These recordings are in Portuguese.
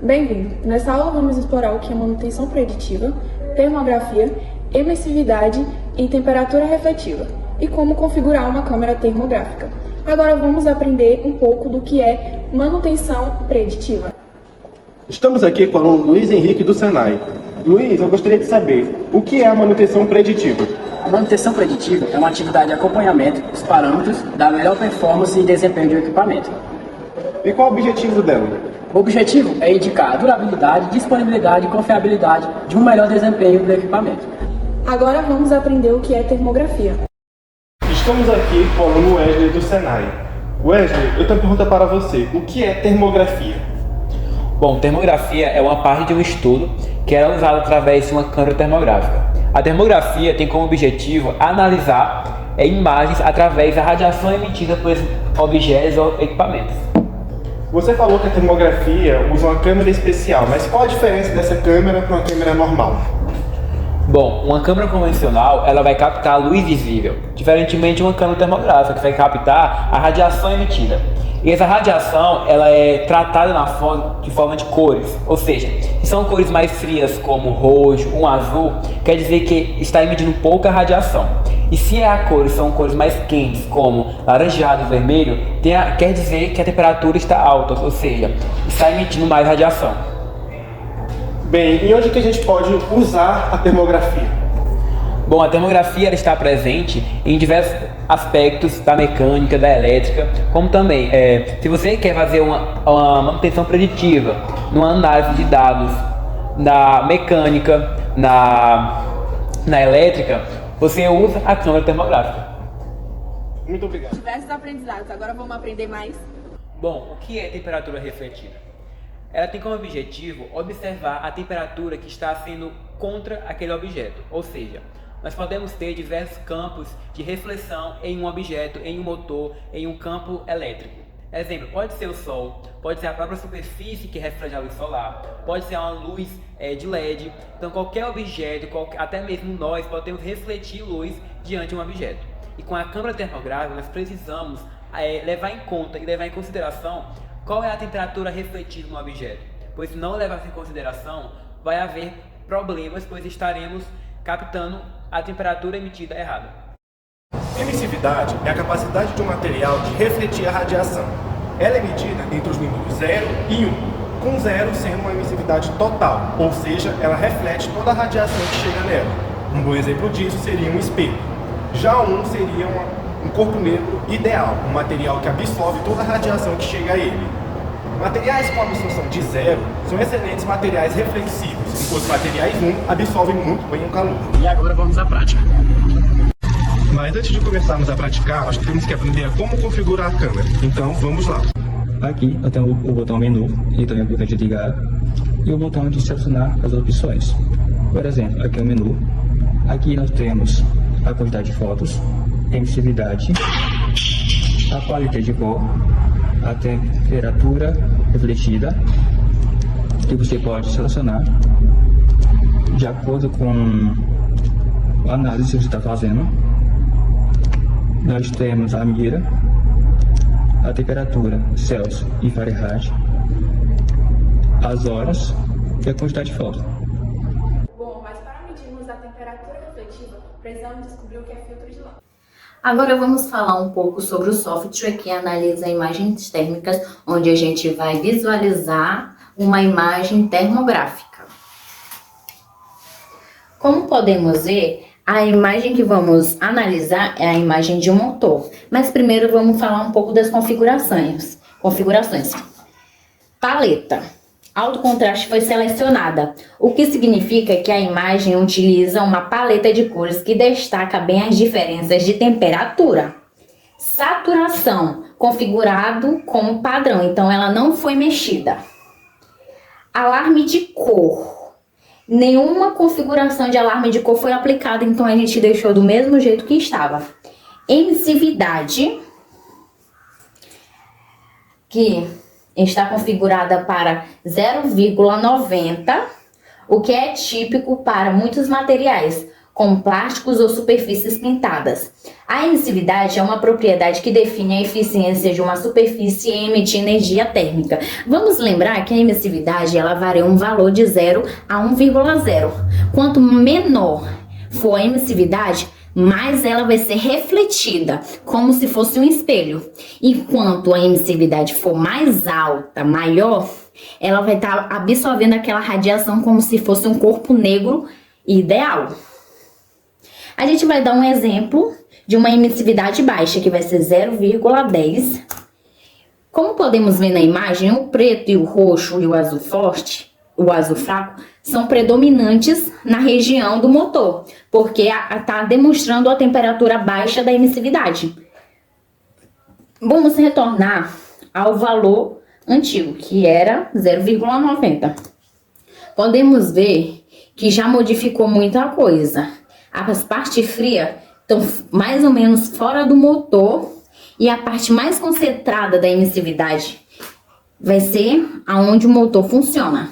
Bem-vindo! Nessa aula vamos explorar o que é manutenção preditiva, termografia, emissividade e temperatura refletiva e como configurar uma câmera termográfica. Agora vamos aprender um pouco do que é manutenção preditiva. Estamos aqui com o aluno Luiz Henrique do Senai. Luiz, eu gostaria de saber o que é a manutenção preditiva? A manutenção preditiva é uma atividade de acompanhamento dos parâmetros da melhor performance e desempenho do equipamento. E qual o objetivo dela? O objetivo é indicar a durabilidade, disponibilidade e confiabilidade de um melhor desempenho do equipamento. Agora vamos aprender o que é termografia. Estamos aqui com o aluno Wesley do Senai. Wesley, eu tenho uma pergunta para você. O que é termografia? Bom, termografia é uma parte de um estudo que era usado através de uma câmera termográfica. A termografia tem como objetivo analisar imagens através da radiação emitida por objetos ou equipamentos. Você falou que a termografia usa uma câmera especial, mas qual a diferença dessa câmera para uma câmera normal? Bom, uma câmera convencional ela vai captar a luz visível, diferentemente de uma câmera termográfica que vai captar a radiação emitida. E essa radiação ela é tratada de forma de cores, ou seja, se são cores mais frias como roxo, um azul, quer dizer que está emitindo pouca radiação. E se são cores mais quentes como laranjado e vermelho, quer dizer que a temperatura está alta, ou seja, está emitindo mais radiação. Bem, e onde que a gente pode usar a termografia? Bom, a termografia ela está presente em diversos aspectos da mecânica, da elétrica, como também, se você quer fazer uma manutenção preditiva, numa análise de dados na mecânica, na elétrica, você usa a câmera termográfica. Muito obrigado. Diversos aprendizados, agora vamos aprender mais. Bom, o que é temperatura refletida? Ela tem como objetivo observar a temperatura que está sendo contra aquele objeto, ou seja, nós podemos ter diversos campos de reflexão em um objeto, em um motor, em um campo elétrico. Exemplo, pode ser o sol, pode ser a própria superfície que reflete a luz solar, pode ser uma luz de LED. Então qualquer objeto, até mesmo nós, podemos refletir luz diante de um objeto. E com a câmera termográfica nós precisamos levar em conta e levar em consideração qual é a temperatura refletida no objeto. Pois se não levar em consideração, vai haver problemas, pois estaremos captando a temperatura emitida errada. Emissividade é a capacidade de um material de refletir a radiação. Ela é medida entre os números 0 e 1, com 0 sendo uma emissividade total, ou seja, ela reflete toda a radiação que chega nela. Um bom exemplo disso seria um espelho. Já 1 seria um corpo negro ideal, um material que absorve toda a radiação que chega a ele. Materiais com absorção de 0 são excelentes materiais reflexivos, enquanto materiais 1 absorvem muito bem o calor. E agora vamos à prática. Mas antes de começarmos a praticar, nós temos que aprender como configurar a câmera. Então, vamos lá. Aqui eu tenho o botão menu, e também o botão de ligar, e o botão de selecionar as opções. Por exemplo, aqui é o menu. Aqui nós temos a quantidade de fotos, emissividade, a qualidade de cor, a temperatura refletida, que você pode selecionar de acordo com a análise que você está fazendo. Nós temos a mira, a temperatura Celsius e Fahrenheit, as horas e a quantidade de foto. Bom, mas para medirmos a temperatura refletiva, precisamos descobrir o que é filtro de lâmpada. Agora vamos falar um pouco sobre o software que analisa imagens térmicas, onde a gente vai visualizar uma imagem termográfica. Como podemos ver, a imagem que vamos analisar é a imagem de um motor. Mas primeiro vamos falar um pouco das configurações. Paleta. Alto contraste foi selecionada, o que significa que a imagem utiliza uma paleta de cores que destaca bem as diferenças de temperatura. Saturação, configurado como padrão, então ela não foi mexida. Alarme de cor. Nenhuma configuração de alarme de cor foi aplicada, então a gente deixou do mesmo jeito que estava. Emissividade, que está configurada para 0,90, o que é típico para muitos materiais, com plásticos ou superfícies pintadas. A emissividade é uma propriedade que define a eficiência de uma superfície em emitir energia térmica. Vamos lembrar que a emissividade ela varia um valor de 0 a 1,0. Quanto menor for a emissividade, mais ela vai ser refletida, como se fosse um espelho. E quanto a emissividade for mais alta, maior, ela vai estar absorvendo aquela radiação como se fosse um corpo negro ideal. A gente vai dar um exemplo de uma emissividade baixa, que vai ser 0,10. Como podemos ver na imagem, o preto e o roxo e o azul forte, o azul fraco, são predominantes na região do motor, porque está demonstrando a temperatura baixa da emissividade. Vamos retornar ao valor antigo, que era 0,90. Podemos ver que já modificou muita coisa. As partes frias estão mais ou menos fora do motor e a parte mais concentrada da emissividade vai ser aonde o motor funciona,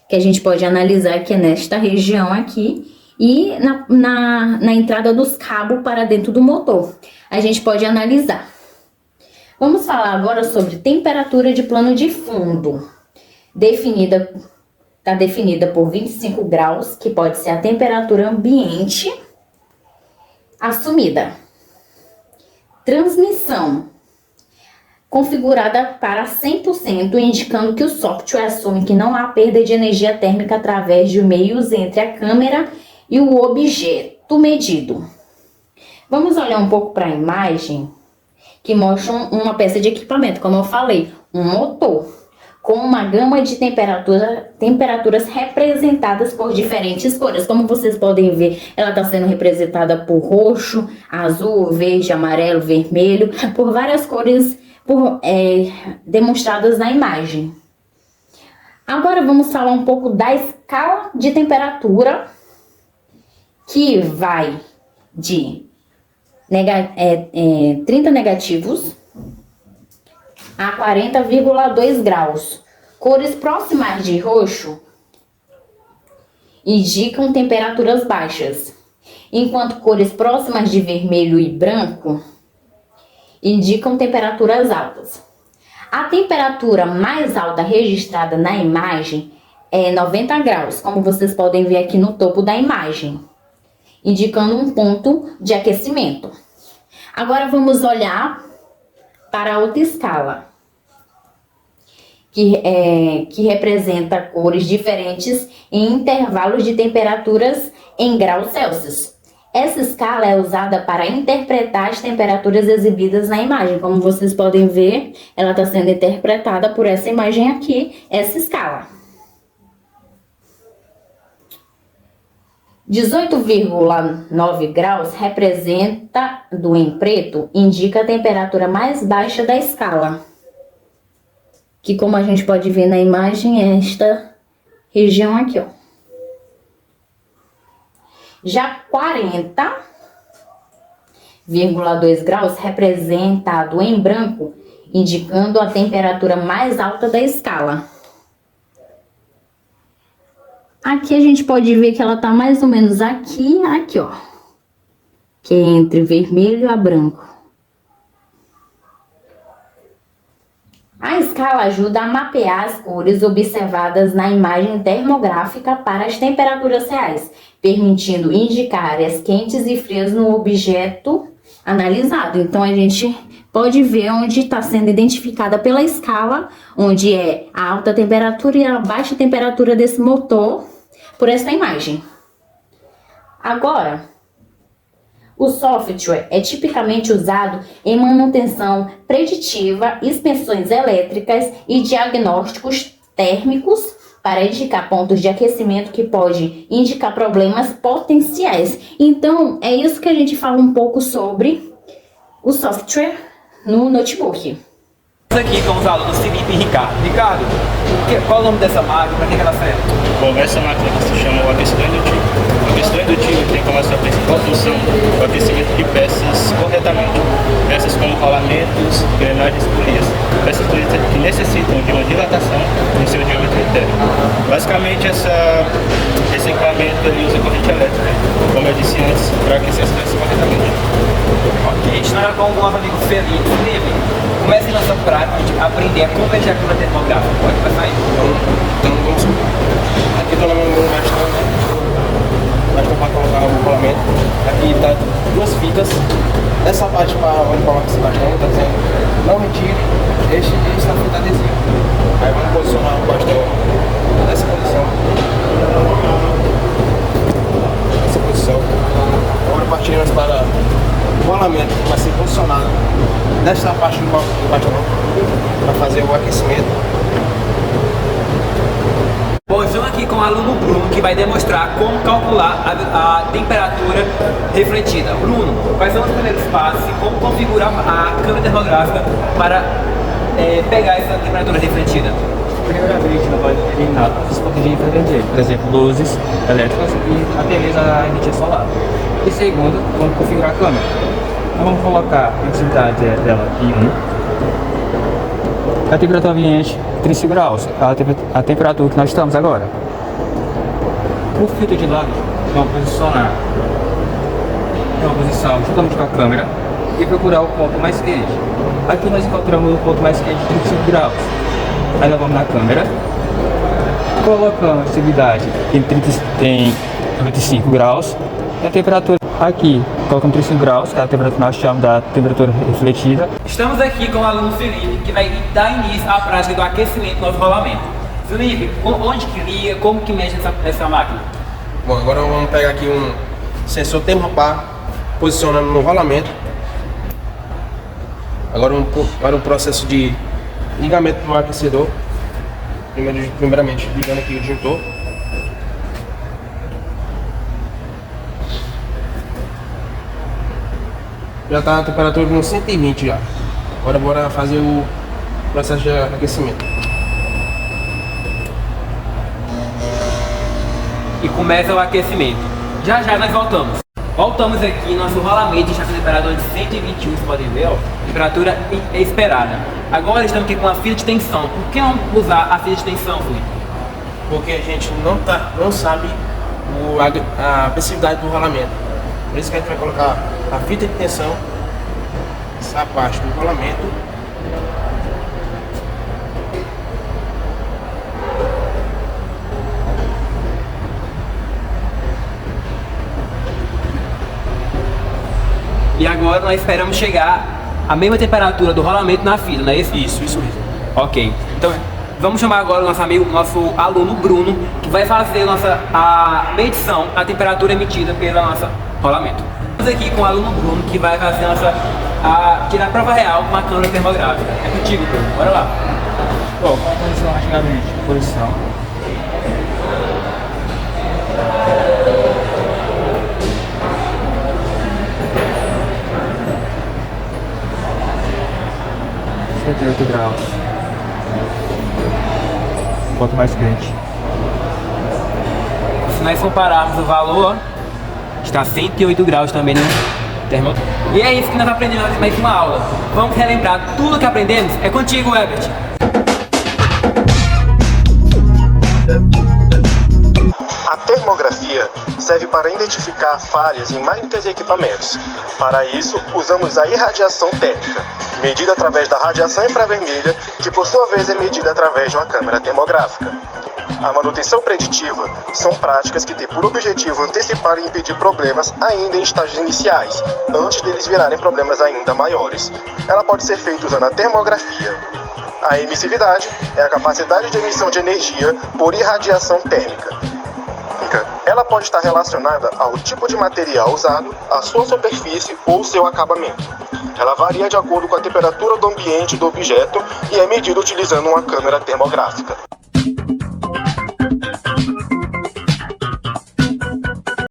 que a gente pode analisar que é nesta região aqui e na entrada dos cabos para dentro do motor. A gente pode analisar. Vamos falar agora sobre temperatura de plano de fundo, está definida por 25 graus, que pode ser a temperatura ambiente assumida. Transmissão configurada para 100%, indicando que o software assume que não há perda de energia térmica através de meios entre a câmera e o objeto medido. Vamos olhar um pouco para a imagem que mostra uma peça de equipamento, como eu falei, um motor, com uma gama de temperaturas representadas por diferentes cores. Como vocês podem ver, ela está sendo representada por roxo, azul, verde, amarelo, vermelho, por várias cores demonstradas na imagem. Agora vamos falar um pouco da escala de temperatura, que vai de 30 negativos a 40,2 graus. Cores próximas de roxo indicam temperaturas baixas, enquanto cores próximas de vermelho e branco indicam temperaturas altas. A temperatura mais alta registrada na imagem é 90 graus, como vocês podem ver aqui no topo da imagem, indicando um ponto de aquecimento. Agora vamos olhar para outra escala, que representa cores diferentes em intervalos de temperaturas em graus Celsius. Essa escala é usada para interpretar as temperaturas exibidas na imagem. Como vocês podem ver, ela está sendo interpretada por essa imagem aqui, essa escala. 18,9 graus representa, em preto, indica a temperatura mais baixa da escala, que, como a gente pode ver na imagem, é esta região aqui, ó. Já 40,2 graus representado em branco, indicando a temperatura mais alta da escala. Aqui a gente pode ver que ela tá mais ou menos aqui, ó, que é entre vermelho a branco. A escala ajuda a mapear as cores observadas na imagem termográfica para as temperaturas reais, permitindo indicar áreas quentes e frias no objeto analisado. Então, a gente pode ver onde está sendo identificada pela escala, onde é a alta temperatura e a baixa temperatura desse motor, por essa imagem. Agora, o software é tipicamente usado em manutenção preditiva, inspeções elétricas e diagnósticos térmicos para indicar pontos de aquecimento que pode indicar problemas potenciais. Então, é isso que a gente fala um pouco sobre o software no notebook. Aqui com os alunos Felipe e Ricardo. Ricardo, qual é o nome dessa máquina? Para que ela serve? Bom, essa máquina se chama o aquecedor indutivo. O aquecedor indutivo tem como a sua principal função o aquecimento de peças corretamente. Peças como rolamentos, engrenagens e polias. Peças que necessitam de uma dilatação no seu diâmetro interno. Basicamente, esse equipamento ele usa corrente elétrica, como eu disse antes, para aquecer as peças corretamente. Ok, estamos agora com o nosso amigo Felipe. Felipe, comece nossa prática de aprender a converter a câmera termográfica. Pode passar aí? Então vamos. Aqui estou na mão do bastão, né? Bastão para colocar o rolamento. Aqui está duas fitas. Nessa parte para onde coloca esse bastão, está dizendo não retire esta fita adesiva. Aí vamos posicionar o bastão nessa posição. Nessa posição. Agora partimos para o rolamento que vai ser posicionado nesta parte do bastão para fazer o aquecimento. Bom, estamos aqui com o aluno Bruno, que vai demonstrar como calcular a temperatura refletida. Bruno, quais são os primeiros passos e como configurar a câmera termográfica para pegar essa temperatura refletida? Primeiramente, nós vamos eliminar todos os pontos de infravermelho, por exemplo, luzes elétricas e até mesmo a energia solar. E segundo, vamos configurar a câmera. Então vamos colocar a intensidade dela em 1. A temperatura ambiente, 35 graus, a temperatura que nós estamos agora. O filtro de lado, vamos posicionar em uma posição juntamente com a câmera e procurar o ponto mais quente. Aqui nós encontramos o ponto mais quente de 35 graus. Aí nós vamos na câmera, colocamos a sensibilidade em 95 graus, e a temperatura aqui, colocamos 35 graus, que é a temperatura que nós chamamos da temperatura refletida. Estamos aqui com o aluno Felipe, que vai dar início à prática do aquecimento do nosso rolamento. Felipe, onde que liga, como que mexe essa máquina? Bom, agora vamos pegar aqui um sensor termopar, posicionando no rolamento. Agora para o processo de ligamento do aquecedor. Primeiramente ligando aqui o disjuntor. Já está a temperatura no 120 já. Agora bora fazer o processo de aquecimento. E começa o aquecimento. Já já nós voltamos. Voltamos aqui, nosso rolamento está com temperatura de 121, vocês podem ver, ó, temperatura esperada. Agora estamos aqui com a fita de tensão. Por que não usar a fita de tensão, Felipe? Porque a gente não sabe a precisidade do rolamento. Por isso que a gente vai colocar a fita de tensão, essa parte do rolamento. E agora nós esperamos chegar à mesma temperatura do rolamento na fita, não é isso? Isso mesmo. Ok. Então vamos chamar agora o nosso amigo, nosso aluno Bruno, que vai fazer a medição da temperatura emitida pelo nosso rolamento. Estamos aqui com o aluno Bruno, que vai fazer tirar a prova real com a câmera termográfica. É contigo, Bruno. Bora lá. Bom, a posição antigamente, posição. graus. Um pouco mais quente. Se nós compararmos o valor, está 108 graus também no termômetro. E é isso que nós aprendemos mais uma aula. Vamos relembrar tudo que aprendemos? É contigo, Herbert. A termografia serve para identificar falhas em máquinas e equipamentos. Para isso, usamos a irradiação térmica, medida através da radiação infravermelha, que por sua vez é medida através de uma câmera termográfica. A manutenção preditiva são práticas que têm por objetivo antecipar e impedir problemas ainda em estágios iniciais, antes deles virarem problemas ainda maiores. Ela pode ser feita usando a termografia. A emissividade é a capacidade de emissão de energia por irradiação térmica. Ela pode estar relacionada ao tipo de material usado, à sua superfície ou seu acabamento. Ela varia de acordo com a temperatura do ambiente do objeto e é medida utilizando uma câmera termográfica.